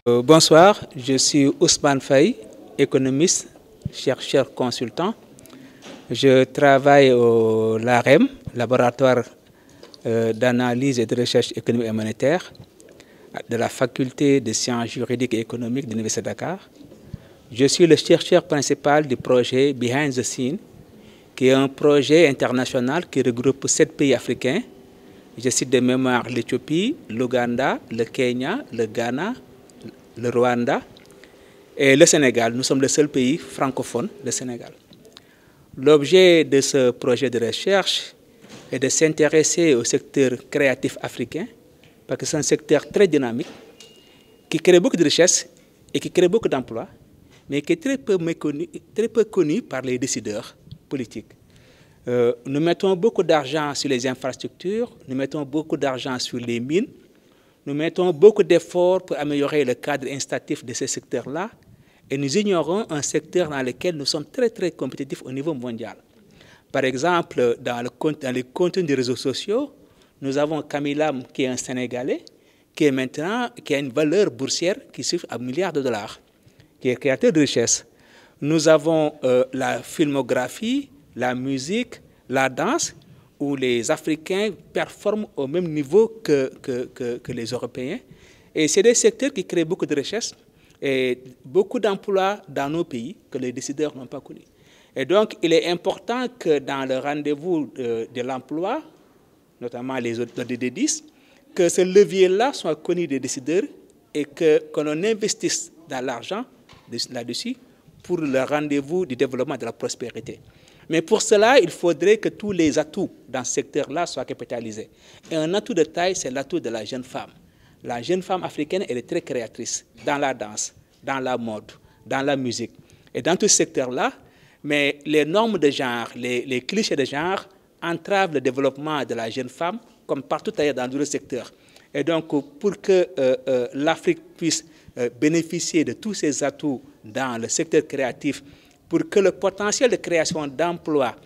Bonsoir, je suis Ousmane Faye, économiste, chercheur consultant. Je travaille au LAREM, Laboratoire d'analyse et de recherche économique et monétaire, de la Faculté de sciences juridiques et économiques de l'Université de Dakar. Je suis le chercheur principal du projet Behind the Scene, qui est un projet international qui regroupe 7 pays africains. Je cite de mémoire l'Éthiopie, l'Ouganda, le Kenya, le Ghana, le Rwanda et le Sénégal. Nous sommes le seul pays francophone, le Sénégal. L'objet de ce projet de recherche est de s'intéresser au secteur créatif africain, parce que c'est un secteur très dynamique, qui crée beaucoup de richesses et qui crée beaucoup d'emplois, mais qui est très peu connu par les décideurs politiques. Nous mettons beaucoup d'argent sur les infrastructures, nous mettons beaucoup d'argent sur les mines, nous mettons beaucoup d'efforts pour améliorer le cadre incitatif de ce secteur-là, et nous ignorons un secteur dans lequel nous sommes très compétitifs au niveau mondial. Par exemple, dans les contenus des réseaux sociaux, nous avons Kamilam, qui est un Sénégalais, qui a une valeur boursière qui suffit à milliards de dollars, qui est créateur de richesses. Nous avons la filmographie, la musique, la danse, où les Africains performent au même niveau que les Européens. Et c'est des secteurs qui créent beaucoup de richesses et beaucoup d'emplois dans nos pays que les décideurs n'ont pas connus. Et donc, il est important que dans le rendez-vous de l'emploi, notamment les ODD10, que ce levier-là soit connu des décideurs et qu'on investisse dans l'argent là-dessus pour le rendez-vous du développement de la prospérité. Mais pour cela, il faudrait que tous les atouts dans ce secteur-là soient capitalisés. Et un atout de taille, c'est l'atout de la jeune femme. La jeune femme africaine, elle est très créatrice dans la danse, dans la mode, dans la musique. Et dans tout ce secteur-là, mais les normes de genre, les clichés de genre entravent le développement de la jeune femme, comme partout ailleurs dans d'autres secteurs. Et donc, pour que l'Afrique puisse bénéficier de tous ces atouts dans le secteur créatif, pour que le potentiel de création d'emplois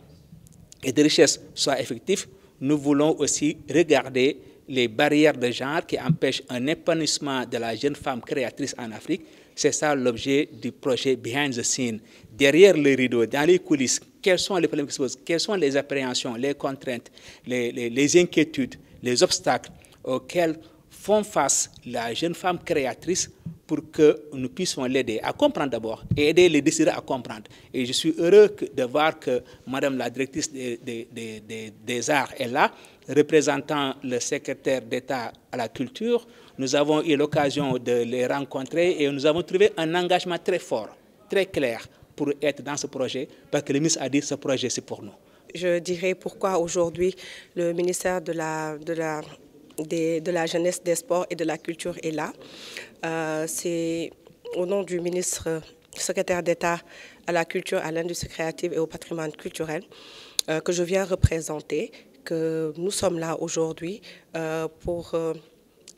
et de richesses soit effectif, nous voulons aussi regarder les barrières de genre qui empêchent un épanouissement de la jeune femme créatrice en Afrique. C'est ça l'objet du projet Behind the Scene. Derrière les rideaux, dans les coulisses, quels sont les problèmes qui se posent, quelles sont les appréhensions, les contraintes, les inquiétudes, les obstacles auxquels font face la jeune femme créatrice pour que nous puissions l'aider à comprendre d'abord et aider les décideurs à comprendre. Et je suis heureux de voir que Madame la directrice des arts est là, représentant le secrétaire d'État à la culture. Nous avons eu l'occasion de les rencontrer et nous avons trouvé un engagement très fort, très clair pour être dans ce projet, parce que le ministre a dit que ce projet c'est pour nous. Je dirais pourquoi aujourd'hui le ministère de la jeunesse, des sports et de la culture est là. C'est au nom du ministre secrétaire d'État à la culture, à l'industrie créative et au patrimoine culturel que je viens représenter, que nous sommes là aujourd'hui pour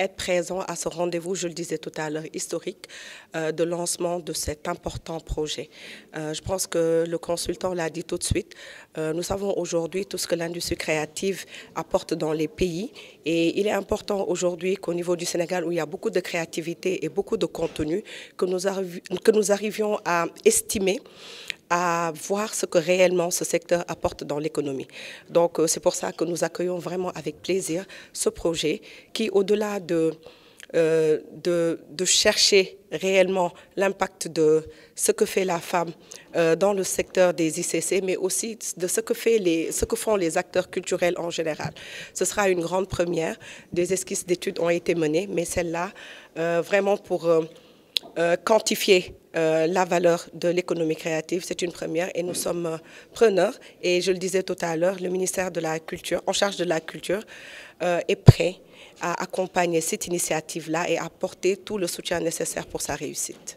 être présents à ce rendez-vous, je le disais tout à l'heure, historique de lancement de cet important projet. Je pense que le consultant l'a dit tout de suite. Nous savons aujourd'hui tout ce que l'industrie créative apporte dans les pays et il est important aujourd'hui qu'au niveau du Sénégal, où il y a beaucoup de créativité et beaucoup de contenu, que nous arrivions à estimer, à voir ce que réellement ce secteur apporte dans l'économie. Donc c'est pour ça que nous accueillons vraiment avec plaisir ce projet qui, au-delà de chercher réellement l'impact de ce que fait la femme dans le secteur des ICC, mais aussi de ce que font les acteurs culturels en général. Ce sera une grande première. Des esquisses d'études ont été menées, mais celle-là, vraiment pour quantifier la valeur de l'économie créative, c'est une première et nous sommes preneurs. Et je le disais tout à l'heure, le ministère de la Culture, en charge de la culture, est prêt à accompagner cette initiative-là et à apporter tout le soutien nécessaire pour sa réussite.